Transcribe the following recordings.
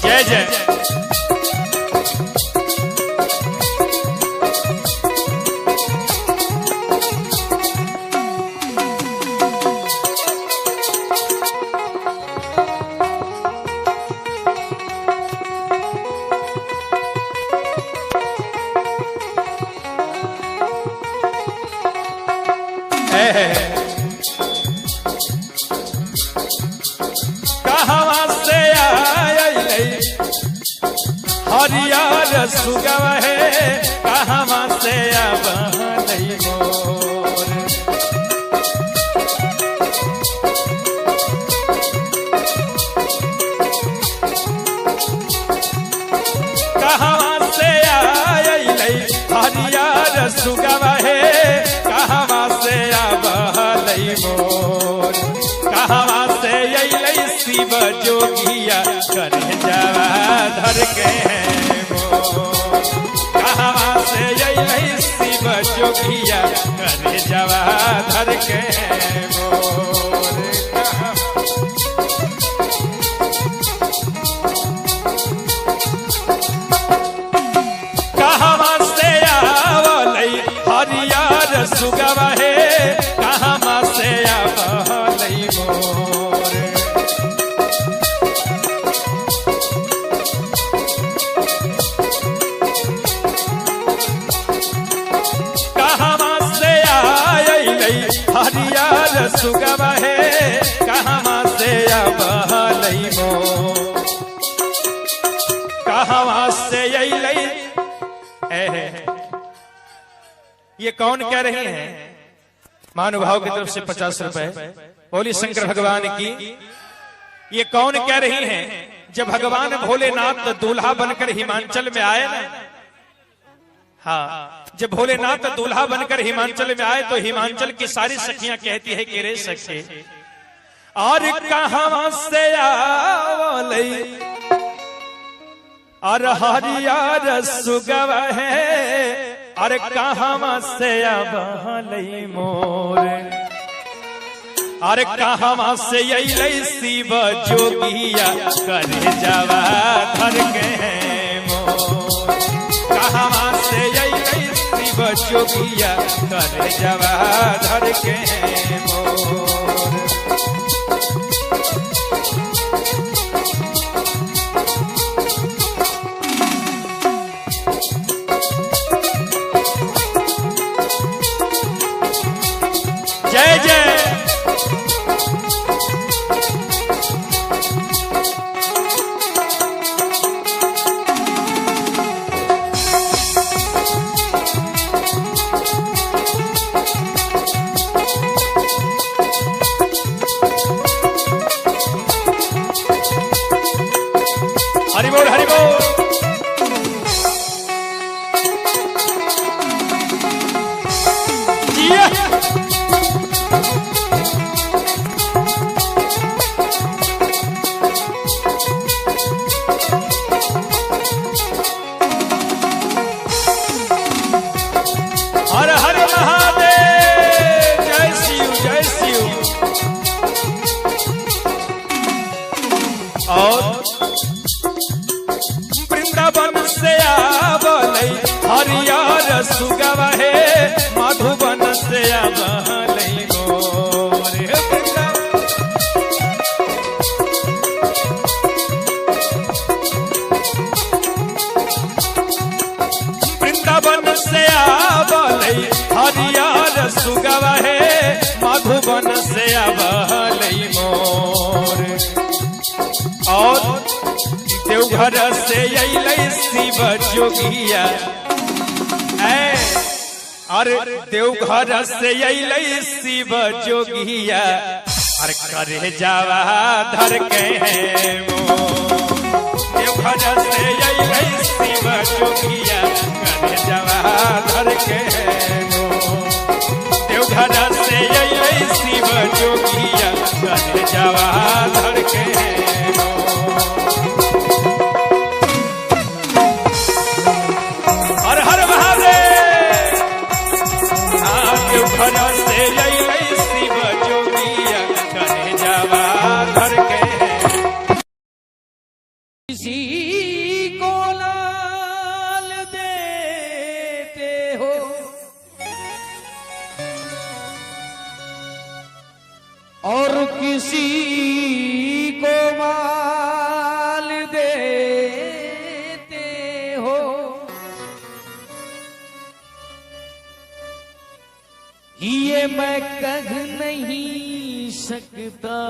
जय जय कहवा से आये हरियर सुगवा है कहवा से आबहलई मोर कहवा से आये हरियर सुगवा है कहवा से आबहलई मोर कहवा से अइलै शिव जोगिया करे जावा धर के मोर कहवा से अइलै शिव जोगिया करे जावा धर के मोर कहवा से आवलै हरियर सुगवा है कहवा से आबहलई मोर कहवा से आये हरियर सुगवा है कहवा से आबहलई मोर कहवा से अइलै ये कौन कह रहे हैं? महानुभाव की तरफ से 50 रुपए। बोली शंकर भगवान की। ये कौन कह रही हैं? जब भगवान भोलेनाथ दूल्हा बनकर हिमाचल में आए ना, हाँ, जब भोलेनाथ दूल्हा बनकर हिमाचल में आए तो हिमाचल की सारी सखियां कहती है कि रे सखे और कहवा से आवलै और हरियर सुगवा है और कहवा से आबहलई मोर और कहवा से अइलै शिव जोगिया करे जावा धर के मोर कहवा से अइलै शिव जोगिया करे जावा धर के मोर जय जय हरि बोल हरि बोल। हर हर महादेव जय शिव जय शिव। और वृंदावन से आवलै हरियर सुगवा है मधुबन से आबहलई मोर वृंदावन से आवलै हरियर सुगवा है मधुबन से आबहलई मोर और देवघर से अइलै शिव जोगिया और देवघर से अइलै शिव जोगिया और करे जावा धर के मोर देवघर से अइलै शिव जोगिया करे जावा धर के मोर देवघर से अइलै शिव जोगिया करे जावा धर के हर हर महादेव। शिव जोगिया कने जावा घर के किसी को लाल देते हो और किसी को माल देते हो, ये मैं कह नहीं सकता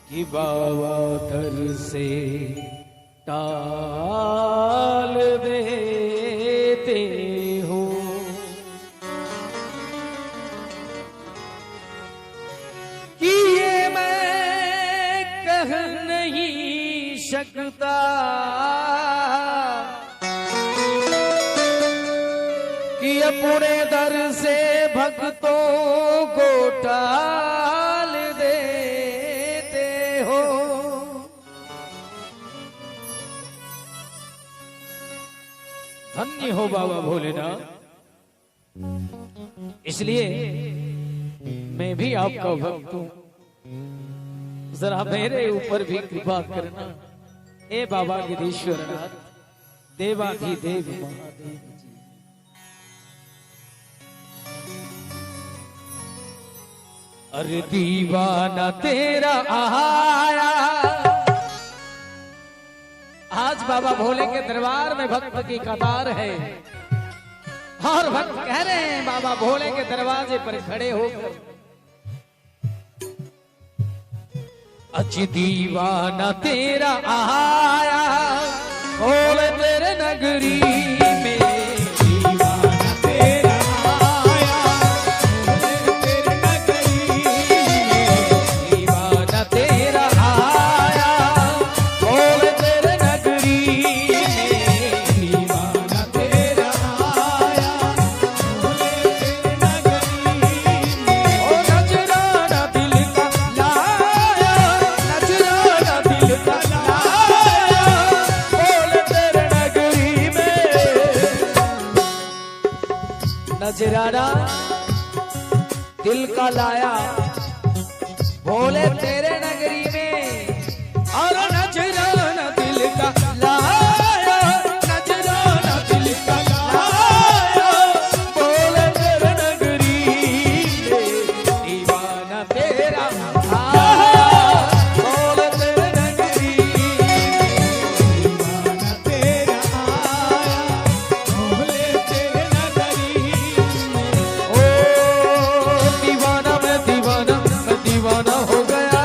कि बाबा दर से टाल देते हो। कि ये मैं कह नहीं सकता कि अपने दर से भक्तों को टाल देते हो। धन्य हो बाबा भोलेनाथ। इसलिए मैं भी आपका भक्त हूं, जरा मेरे ऊपर भी कृपा करना। ए बाबा गिरीश्वरनाथ, देवाधिदेव महादेव जी। अरे दीवाना तेरा आया। आज बाबा भोले के दरबार में भक्त की कतार है और भक्त कह रहे हैं बाबा भोले के दरवाजे पर खड़े होकर, अज दीवाना तेरा आया भोले तेरे नगरी में। दीवाना तेरा आया भोले तेरे नगरी में। दीवाना तेरा आया भोले तेरे नगरी में। दीवाना तेरा आया भोले तेरे नगरी में। ओ नजराना दिल का लाया, नजराना दिल का लाया भोले तेरे नगरी में। नजराना दिल का लाया भोले तेरे नगरी में। और नजराना दिल का लाया, नजराना दिल का लाया भोले तेरे नगरी में। दीवाना तेरा आया भोले तेरे नगरी में। दीवाना तेरा आया भोले तेरे नगरी में। ओ दीवाना मैं दीवाना हो गया।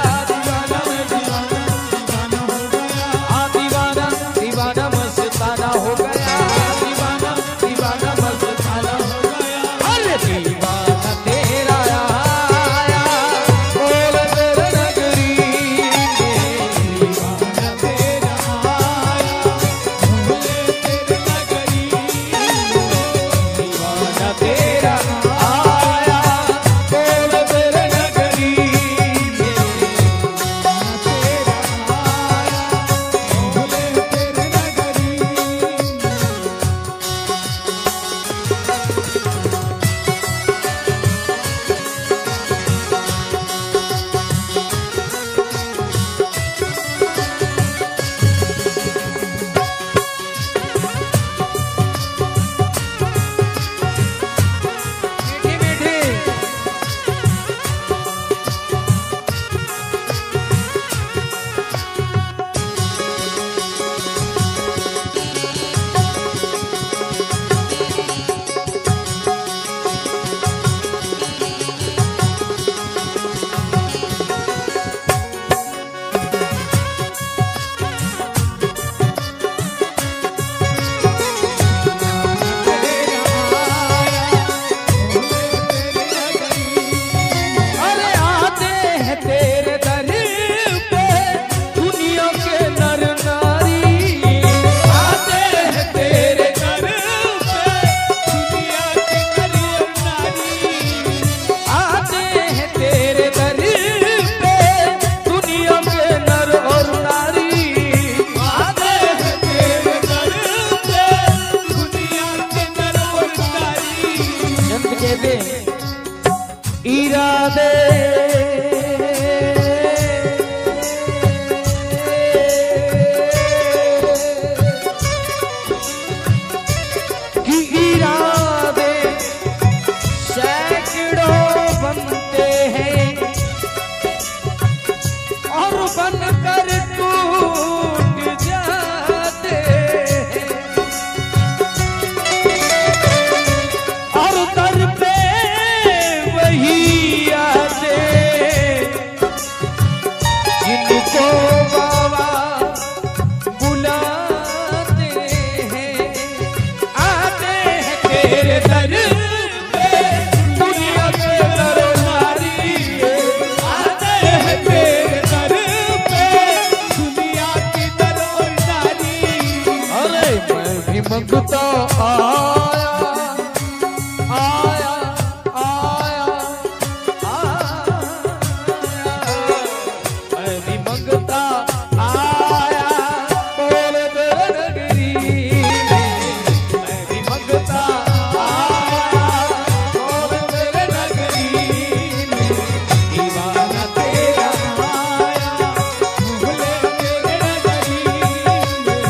तेरे दर पे दुनिया के नर नारी आते हैं तेरे दर पे दुनिया की नर और नारी। अरे मैं भी मंगता आया आया आया आया, मैं भी मंगता आया बोल तेरे नगरी में। मैं भी मंगता आया बोल तेरे नगरी में। दीवाना तेरा आया भूले तेरे नगरी में।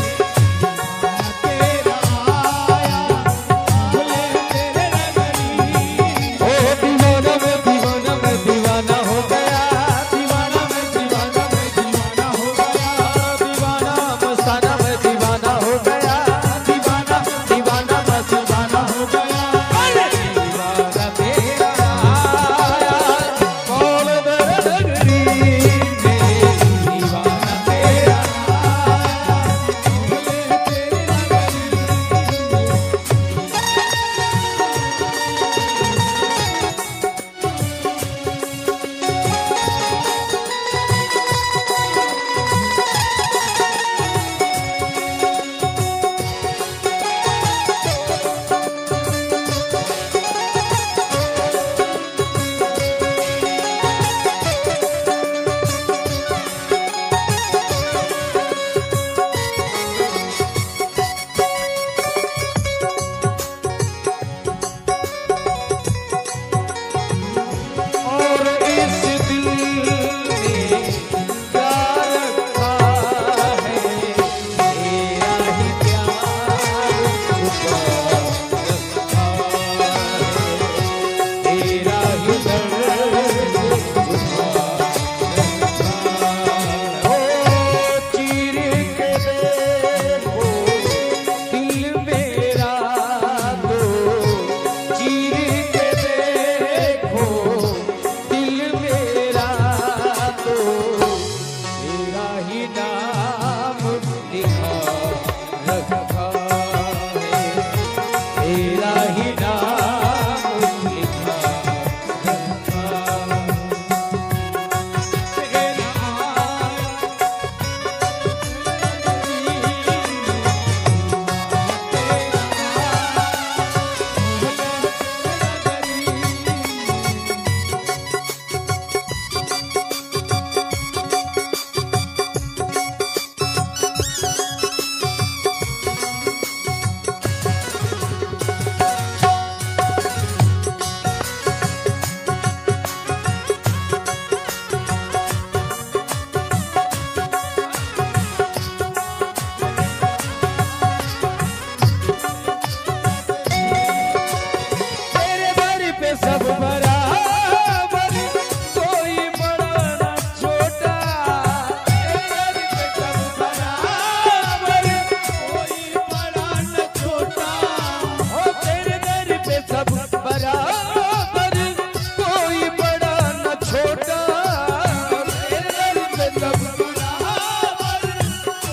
तेरा आया भूले तेरे नगरी में। ओ दीवाना मैं दीवाना हो गया। दीवाना मैं दीवाना हो गया। दीवाना मस्ताना मैं दीवाना हो गया। दीवाना दीवाना मैं दीवाना हो गया। दीवाना तेरा आया बोल तेरे नगरी में। दीवाना तेरा आया भूले तेरे नगरी में। और इस दिल में क्या रखा है तेरा ही प्यार छुपा रखा है। तेरा ही दर्द छुपा रखा है। ओ चीर के देखो दिल मेरा तो चीर के देखो दिल मेरा तो तेरा ही नाम लिखा रखा है। तेरा ही नाम लिखा रखा तेरा तेरे दर पे सब बराबर कोई बड़ा न छोटा। तेरे दर पे सब बराबर कोई बड़ा न छोटा। ओ तेरे दर पे सब बराबर कोई बड़ा न छोटा। तेरे दर पे सब बराबर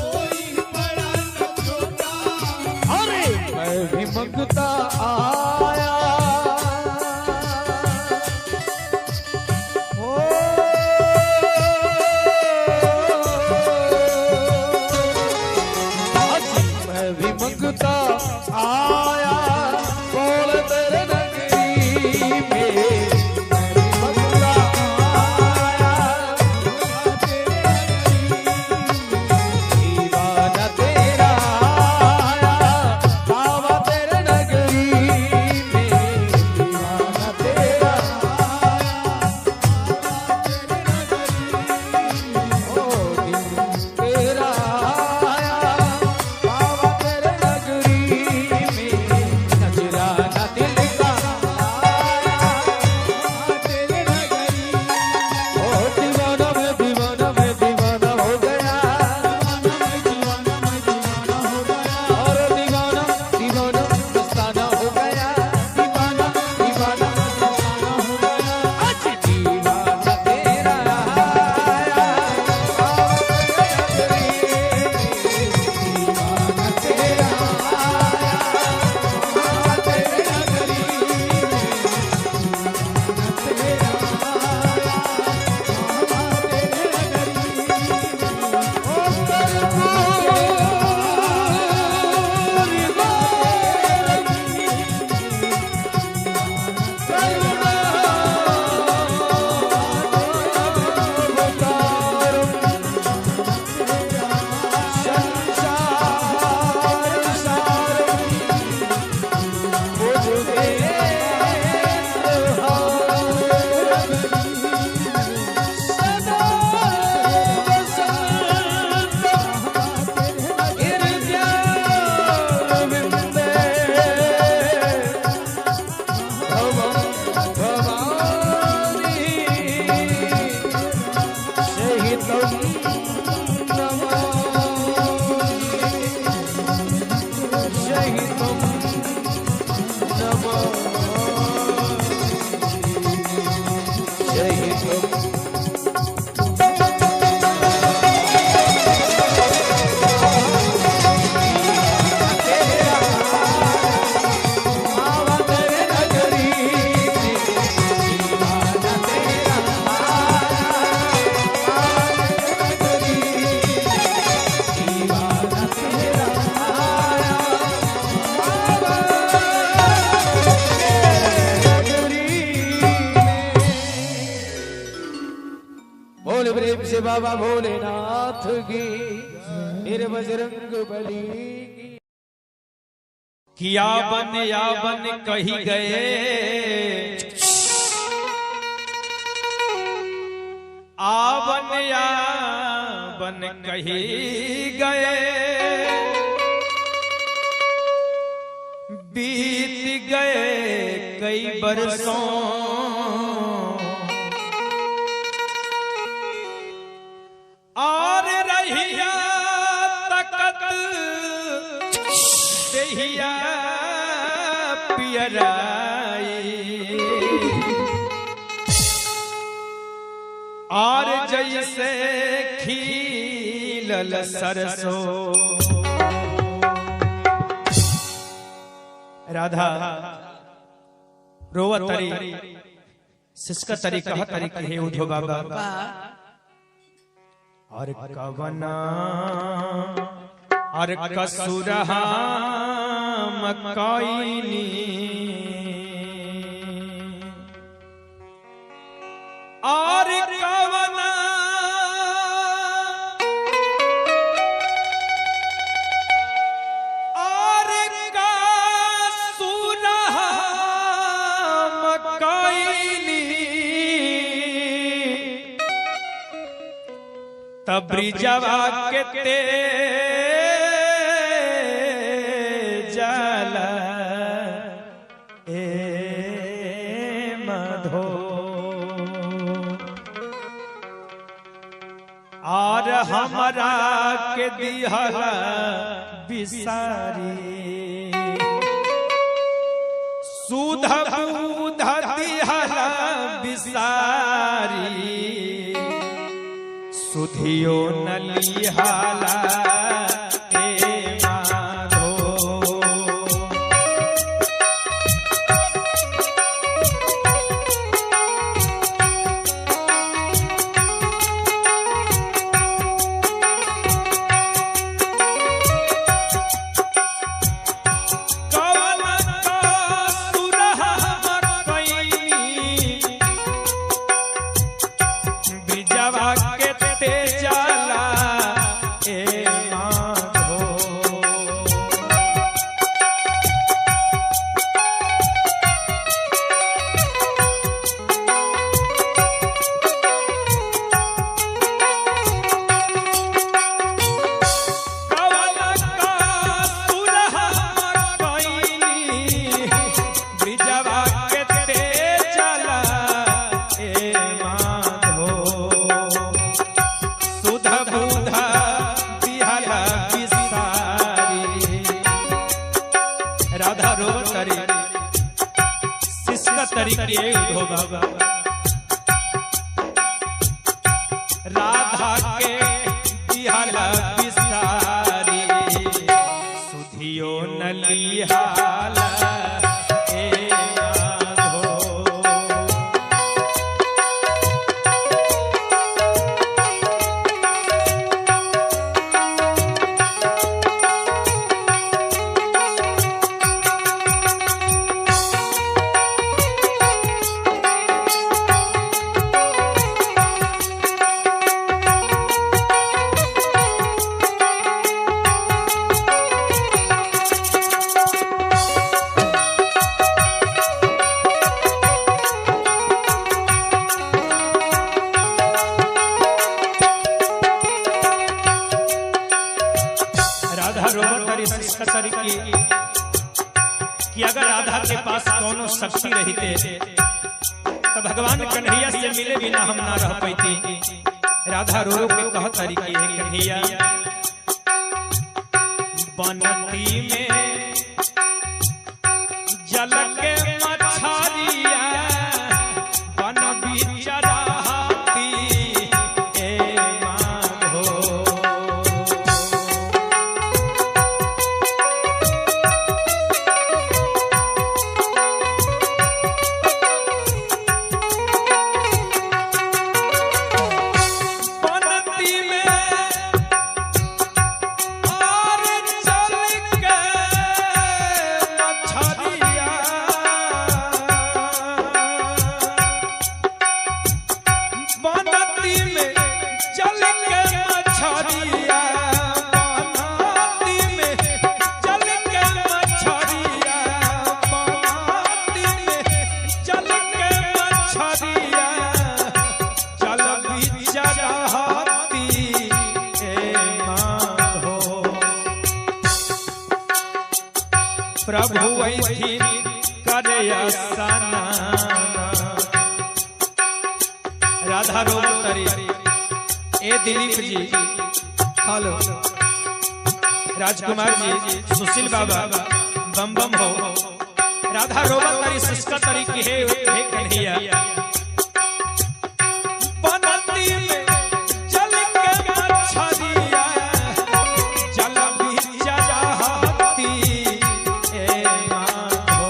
कोई बड़ा न छोटा। अरे मैं भी मंगता आया ओ आज मैं भी मंगता आया बोल तेरे नगरी में। मैं भी मंगता आया तेरे नगरी में। दीवाना तेरा आया बाबा तेरे नगरी में। दीवाना तेरा आया बाबा तेरे नगरी में। ओ दिल तेरा आया बाबा तेरे नगरी में। से बाबा भोलेनाथ की, फिर बजरंग बली की। किया बन कही गए, बन कही गए, बीत गए कई बरसों, और रहिया तकत देहिया पियराई, और जैसे खिलल सरसों। राधा रोवा तरी सिसका तरी कहा तरी के हे उठो बाबा, और कवना और कसुरहा मकाईनी, और कवना और कसुरहा मकाईनी, तब्रिजवा के ते जाला ए मधो, और हमरा के दिहला बिसारी, सुध बुध दिहला बिसारी, सुधियो नलिहाला ए माधो। राधा रोवत तरी सिसका तरीके उठो बाबा, राधा के दिहला बिसारी, सुधियो नलिहाला ए माधो। कि अगर राधा के पास कौनो शक्ति रहते तो भगवान कन्हैया से मिले बिना हम ना रह पाती। राधा रो रो के कह तरीके है कन्हैया, बनती में जल के मछरिया बन बिचराती ए माधो। और चल के मछरिया प्रभु ऐथिन करे स्नान। राधा रोवतरी ए दिलीप जी, हेलो राजकुमार जी, सुशील बाबा, बम बम हो। राधा रोवतरी सिस्का तरी की हे कन्हैया, बनती में चल के मछरिया, जल बीच रहती ए माधो।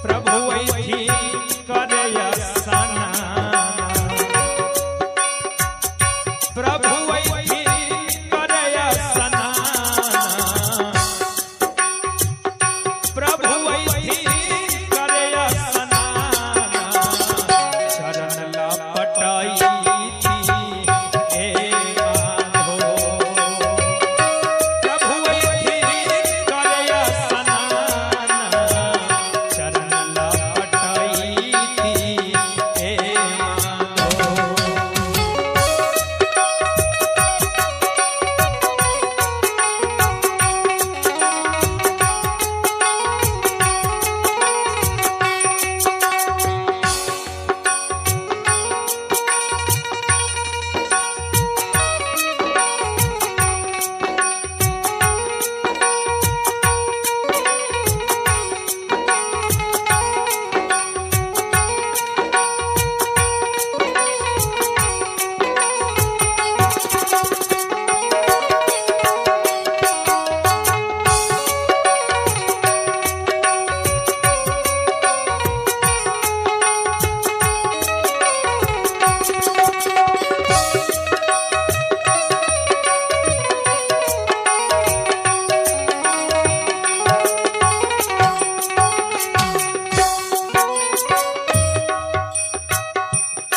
प्रभु ऐथिन करे स्नान, प्रभु ऐथिन करे स्नान, प्रभु ऐथिन करे स्नान। चरण लपटाई ए माधो, प्रभु ऐथिन करे स्नान, चरण लपटाई ए माधो।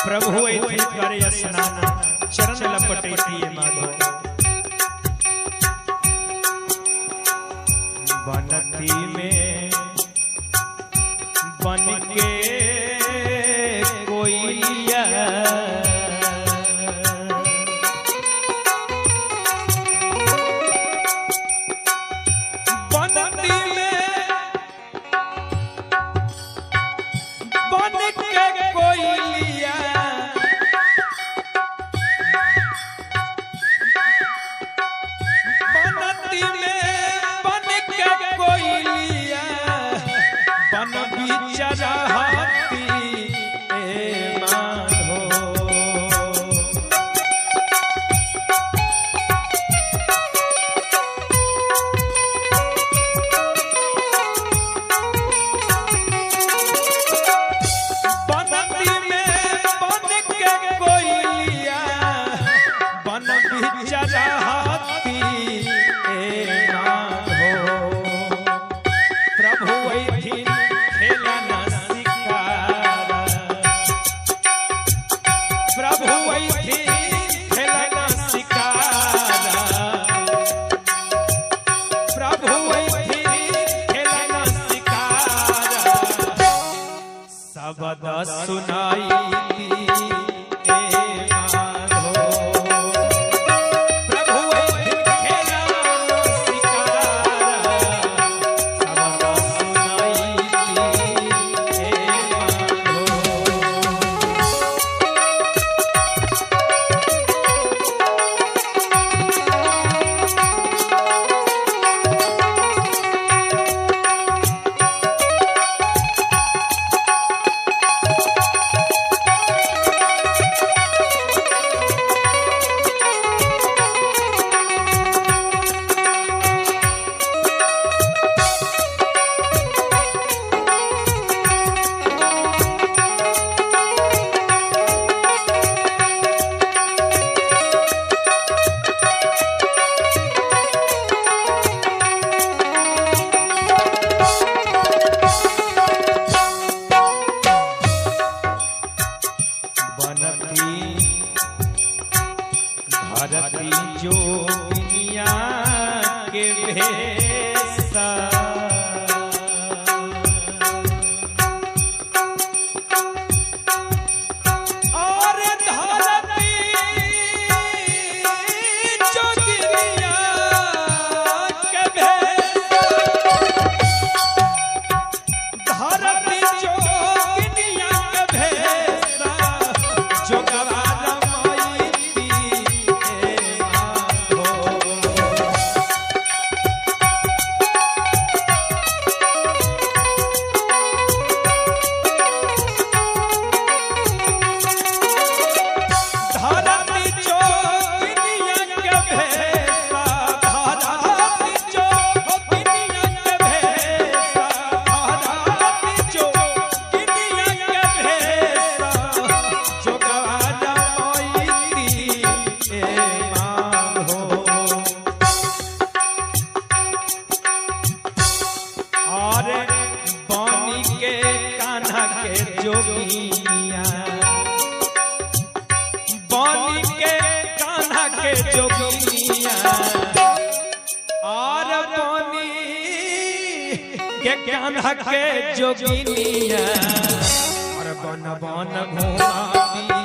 प्रभु ऐथिन करे स्नान, चरण लपटैती ए माधो। बनती में बन के कोइलिया, बनती में बन के कोइलिया, बनती में बन के कोइलिया, बन बीच रहती ए माधो। बनती में बन के कोइलिया, बन बीच रहती ए माधो। प्रभु ऐथिन खेलन शिकार, प्रभु ऐथिन खेलन शिकार, प्रभु ऐथिन खेलन शिकार। शब्द सुनाई ए माधो, प्रभु ऐथिन खेलन शिकार। शब्द सुनाई ए माधो। जोगिया बन के कान्हा के जोगिया और बनी के कान्हा के जोगिया और बन बन घुमावी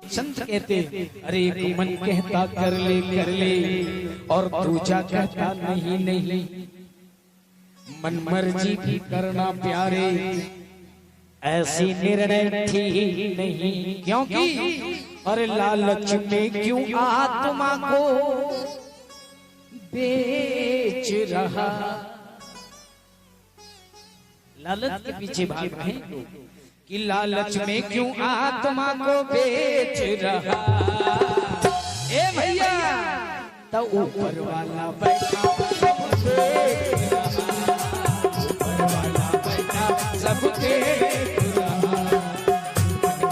अरे एक मन कहता कर ले और दूजा कहता नहीं नहीं मन मर्जी भी करना प्यारे ऐसी निर्णय ठीक नहीं क्योंकि अरे लालच में क्यों आत्मा को बेच रहा लालच के पीछे भाग रहे कि लालच में क्यों आत्मा को बेच रहा ए भैया तो ऊपर वाला बैठा सब देख रहा ऊपर वाला बैठा सब देख रहा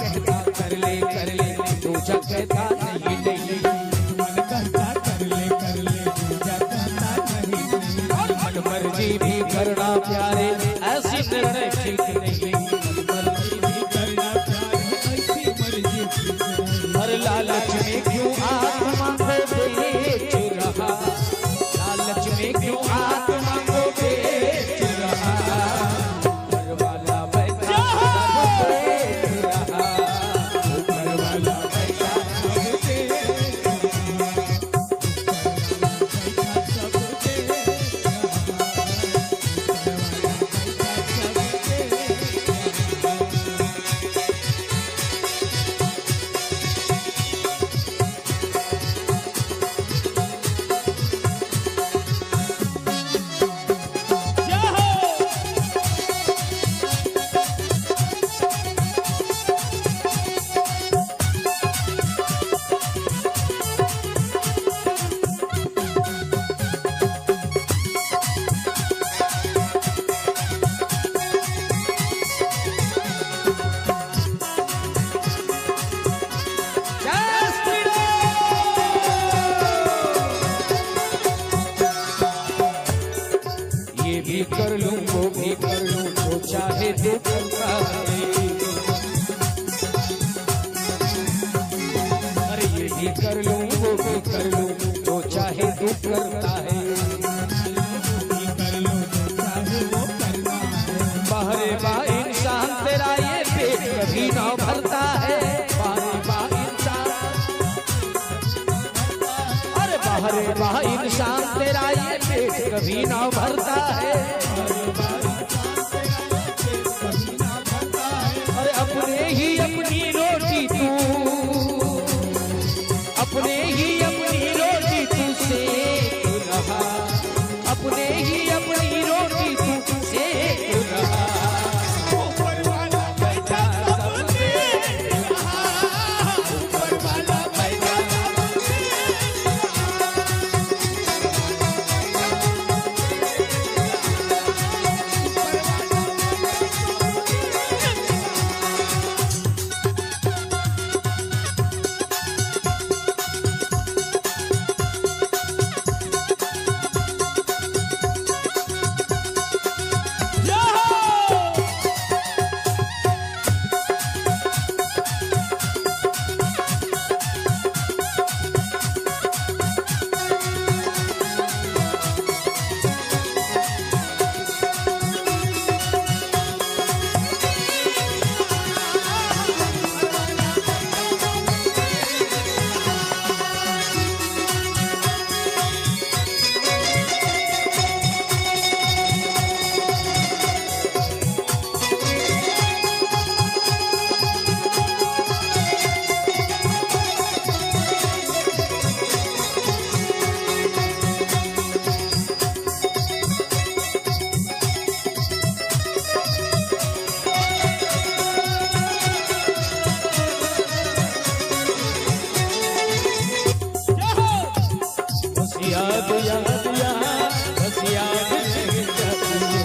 कहता कर ले दूजा कहता नहीं नहीं मन कहता कर ले दूजा कहता नहीं और मन मर्जी भी करना प्यारे ऐसी निर्णय ठीक नहीं लालच में क्यों आत्मा को बेच रहा लालच में क्यों आत्मा को बेच रहा ऊपर वाला बैठा सब देख रहा ऊपर वाला बैठा सब देख कर लूं वो भी कर लूं जो चाहे तो करता है अरे ये भी कर लूं वो भी कर लूं जो चाहे तो करता है बाहरे बा इंसान तेरा ये पेट कभी ना भरता है बाहरे बा इंसान अरे बाहरे बा इंसान तेरा ये पेट कभी ना भरता है अरे अपने ही अपनी रोटी तू अपने ही अपनी रोटी तू सेक रहा अपने ही अपनी रोटी तू सेक रहा ऊपर वाला बैठा सब देख रहा ऊपर वाला बैठा याद याद याद बस याद नहीं जाती है,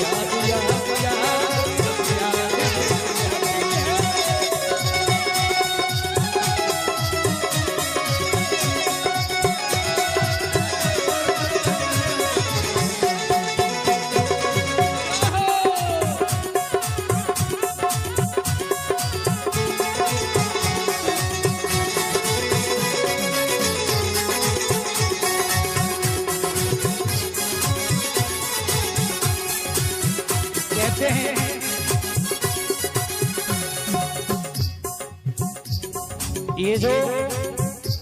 याद याद याद बस याद कहते हैं ये जो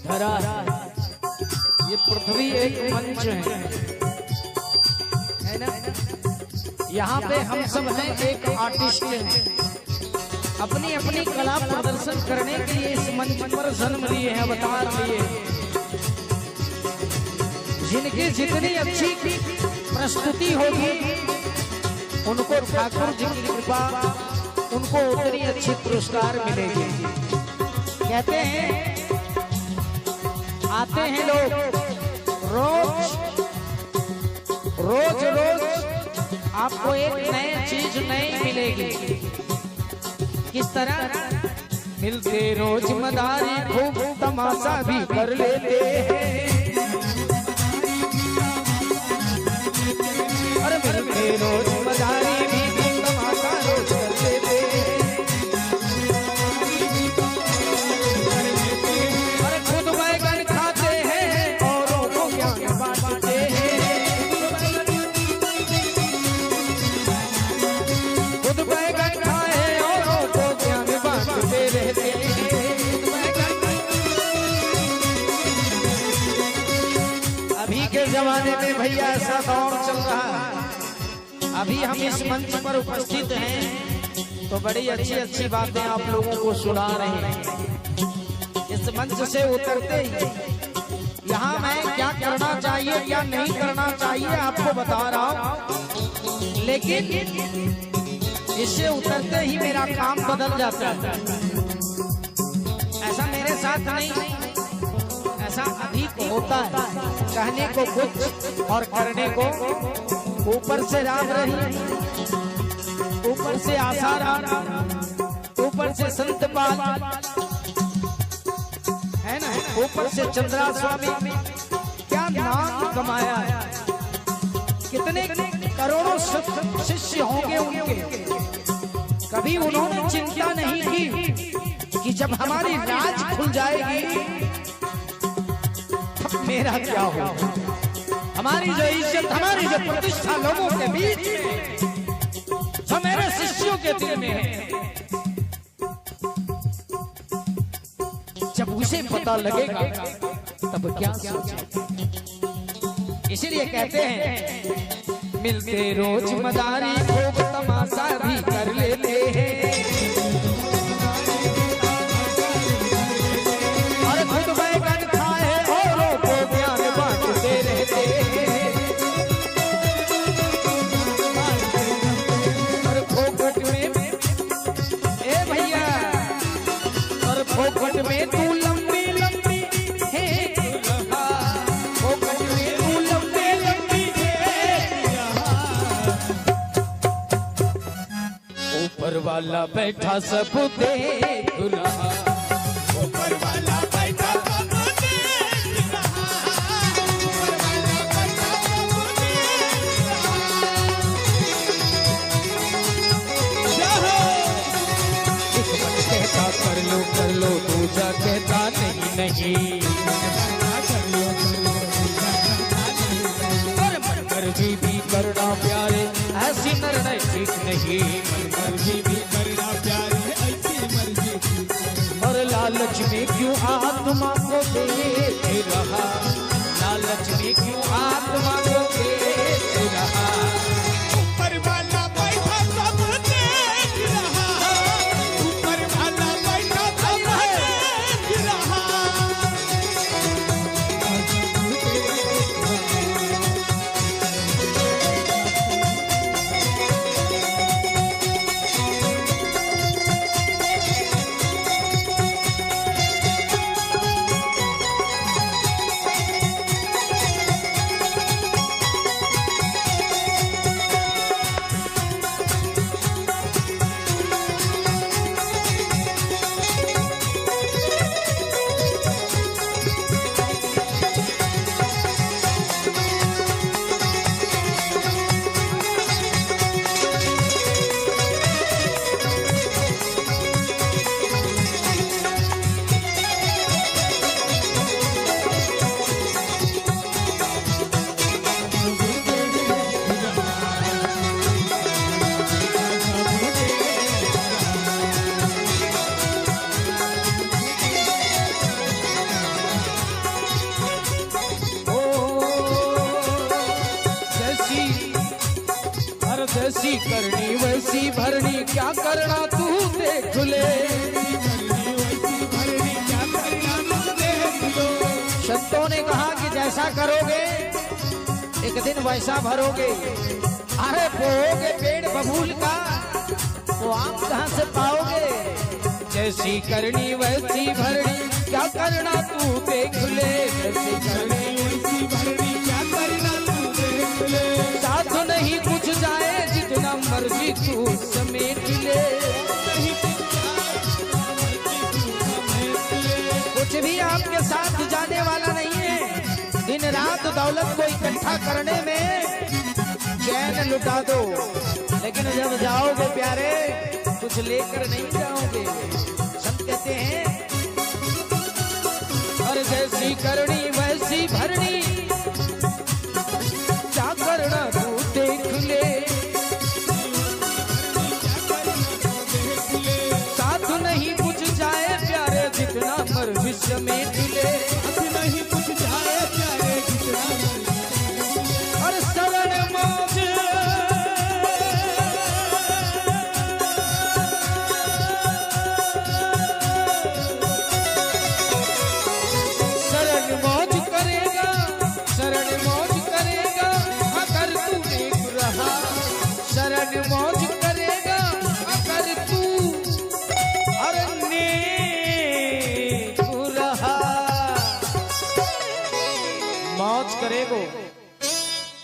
धरा है, ये पृथ्वी एक मंच है ना। यहाँ पे हम सब हैं एक आर्टिस्ट हैं, अपनी अपनी कला प्रदर्शन करने के लिए इस मंच पर जन्म लिए हैं, अवतार लिए। जिनकी जितनी अच्छी प्रस्तुति होगी उनको ठाकुर जी की कृपा, उनको उतनी अच्छी पुरस्कार मिलेगी। कहते हैं आते हैं लोग रोज रोज रोज आपको एक नई चीज नई मिलेगी। किस तरह? मिलते रोज मदारी खूब तमाशा भी कर लेते हैं, अरे मिलते रोज मदारी भी तमाशा रोज कर लेते हैं। अरे खुद बैगन खाते हैं औरों को ज्ञान बांटते हैं, खुद बैगन खाए औरों को ज्ञान बांटते रहते हैं। अभी के जमाने में भैया ऐसा दौर चल रहा है, अभी हम इस मंच पर उपस्थित हैं तो बड़ी अच्छी अच्छी बातें आप लोगों को सुना रहे हैं। इस मंच से उतरते ही यहाँ मैं क्या करना चाहिए क्या नहीं करना चाहिए आपको बता रहा हूँ, लेकिन इससे उतरते ही मेरा काम बदल जाता है। ऐसा मेरे साथ नहीं, ऐसा अधिक होता है। कहने को कुछ और करने को, ऊपर से राम रही, ऊपर से आसाराम, ऊपर से संत पाल है ना, ऊपर से चंद्रा स्वामी, क्या नाम कमाया है। कितने करोड़ों शिष्य होंगे उनके, कभी उन्होंने चिंता नहीं की कि जब हमारी राज खुल जाएगी तब मेरा क्या होगा। हमारी जो इज्जत, हमारी जो प्रतिष्ठा लोगों के बीच जो मेरे शिष्यों के दिल में है, जब उसे पता लगेगा तब क्या सोचे। इसीलिए कहते हैं मिलते रोज मदारी खूब तमाशा भी कर लेते हैं, और खुद बैगन खाए औरों को ज्ञान बांटते रहते हैं। और फोकट में ए भैया, और फोकट में तू लंबी लंबी है, फोकट में तू लंबी लंबी है। ऊपर वाला बैठा सब देख रहा, ऊपर वाला बैठा सब देख रहा, ऊपर वाला बैठा सब देख रहा। एक मन कहता कर लो दूजा कहता नहीं नहीं, और मन मर्जी भी करना प्यारे ऐसी निर्णय ठीक नहीं, मन मर्जी भी करना प्यारे ऐसी मर्जी ठीक। और लालच में क्यों आत्मा को देते रहा, लालच में क्यों आत्मा को देते रहा। ऊपर वाला बैठा सब देख रहा, ऊपर वाला बैठा सब देख रहा। जैसी करनी वैसी भरनी, क्या करना तू देख ले। संतों ने कहा कि जैसा करोगे एक दिन वैसा भरोगे। अरे बोओगे पेड़ बबूल का तो आम कहां से पाओगे। जैसी करनी वैसी भरनी, क्या करना तू देख ले। जैसी करनी वैसी भरनी, क्या करना तू देख ले। साथ नहीं कुछ जाए जितना मर्जी तू समेट ले। कुछ भी आपके साथ जाने वाला नहीं है। दिन रात दौलत को इकट्ठा करने में चैन लुटा दो, लेकिन जब जाओगे प्यारे कुछ लेकर नहीं जाओगे। संत कहते हैं और जैसी करनी वैसी भरनी, क्या करना तू देख ले। साथ नहीं कुछ जाए प्यारे जितना मर्जी समेट ले। नहीं कुछ जाए प्यारे जितना और शरण मौज शरण मौज करेगा, शरण मौज करेगा अगर तू नेक रहा। शरण मौज करेगा अगर तू अरे नेक रहा। मौज करेगो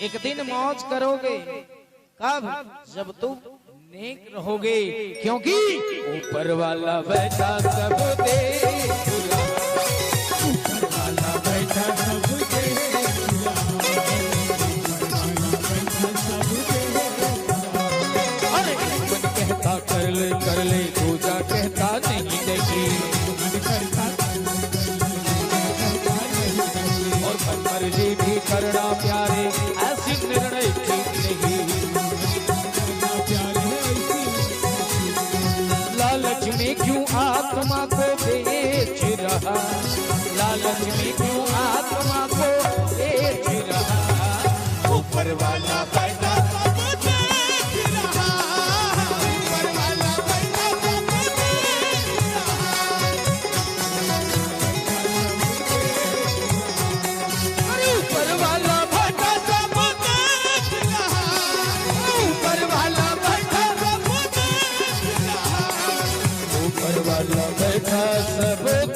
एक दिन मौज करोगे, कब? जब तुम नेक रहोगे, क्योंकि ऊपर वाला बैठा सब देख रहा। ऊपर वाला बैठा सब देख रहा। अरे मन कहता कर ले पूजा, कहता नहीं देखी। और मर्जी भी करना प्यारे, ऐसी निर्णय ठीक नहीं। लालच में क्यों आत्मा को बेच रहा। लालच में क्यों आत्मा को बेच रहा। ऊपर वाला बैठा सब देख रहा। ऊपर वाला बैठा सब देख रहा। अरे ऊपर वाला बैठा सब देख रहा। ऊपर वाला बैठा सब देख रहा। ऊपर वाला बैठा सब